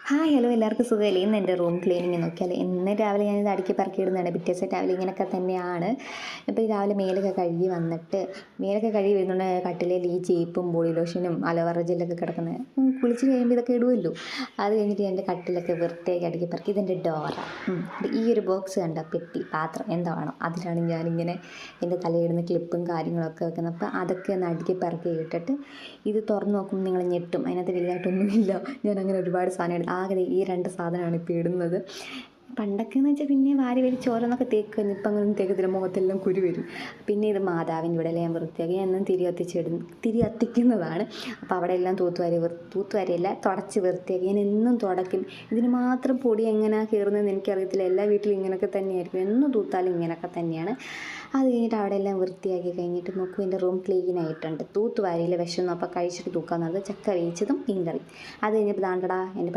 Hello എല്ലാവർക്കും സുഖമല്ലേ? ഇന്ന് എൻ്റെ റൂം ക്ലീനിങ് നോക്കിയാൽ ഇന്ന് രാവിലെ ഞാനിത് അടുക്കി പറക്കി ഇടുന്നതാണ്. പിറ്റേ ദിവസം രാവിലെ ഇങ്ങനെയൊക്കെ തന്നെയാണ്. ഇപ്പോൾ ഈ രാവിലെ മേലൊക്കെ കഴുകി വന്നിട്ട് മേലൊക്കെ കഴുകി വരുന്നുണ്ട് കട്ടിലേൽ ഈ ചീപ്പും ബോഡി ലോഷനും അലോവേറ ജെല്ലൊക്കെ കിടക്കുന്നത്. കുളിച്ച് കഴിയുമ്പോൾ ഇതൊക്കെ ഇടുമല്ലോ. അത് കഴിഞ്ഞിട്ട് എൻ്റെ കട്ടിലൊക്കെ വൃത്തിയാക്കി അടുക്കി പറക്കി. ഇതെൻ്റെ ഡോറ. ഈ ഒരു ബോക്സ് കണ്ട പെട്ടി പാത്രം എന്താണോ അതിലാണ് ഞാനിങ്ങനെ എൻ്റെ തലയിടുന്ന ക്ലിപ്പും കാര്യങ്ങളൊക്കെ വെക്കുന്നത്. അപ്പോൾ അതൊക്കെ ഒന്ന് അടുക്കി പറക്കി ഇട്ടിട്ട് ഇത് തുറന്ന് നോക്കുമ്പോൾ നിങ്ങൾ ഞെട്ടും. അതിനകത്ത് വലുതായിട്ടൊന്നുമില്ല. ഞാൻ അങ്ങനെ ഒരുപാട് സാധനം ആകെ ഈ രണ്ട് സാധനമാണ് ഇപ്പോൾ ഇടുന്നത്. പണ്ടൊക്കെ എന്ന് വെച്ചാൽ പിന്നെ വാരി വലിച്ച് ഓരോന്നൊക്കെ തേക്കുമായിരുന്നു. ഇപ്പം അങ്ങനെ തേക്കത്തില്ല, മുഖത്തെല്ലാം കുരു വരും. പിന്നെ ഇത് മാതാവിൻ്റെ ഇവിടെ ഞാൻ വൃത്തിയാക്കി എന്നും തിരി കത്തിക്കുന്നതാണ്. അപ്പോൾ അവിടെ എല്ലാം തൂത്തുവാരിയല്ല തുടച്ച് വൃത്തിയാക്കി ഞാൻ എന്നും തുടയ്ക്കും. ഇതിന് മാത്രം പൊടി എങ്ങനെയാണ് കയറുന്നതെന്ന് എനിക്കറിയത്തില്ല. എല്ലാ വീട്ടിലും ഇങ്ങനെയൊക്കെ തന്നെയായിരിക്കും, എന്നും തൂത്താലും ഇങ്ങനെയൊക്കെ തന്നെയാണ്. അത് കഴിഞ്ഞിട്ട് അവിടെ എല്ലാം വൃത്തിയാക്കി കഴിഞ്ഞിട്ട് നോക്കും എൻ്റെ റൂം ക്ലീൻ ആയിട്ടുണ്ട്. തൂത്തുവാരിയില്ല, വിശന്നു അപ്പോൾ കഴിച്ചിട്ട് തൂക്കാമെന്നത് ചക്ക വേവിച്ചതും മീൻകറി. അത് കഴിഞ്ഞപ്പോൾ ദാണ്ടടാ എൻ്റെ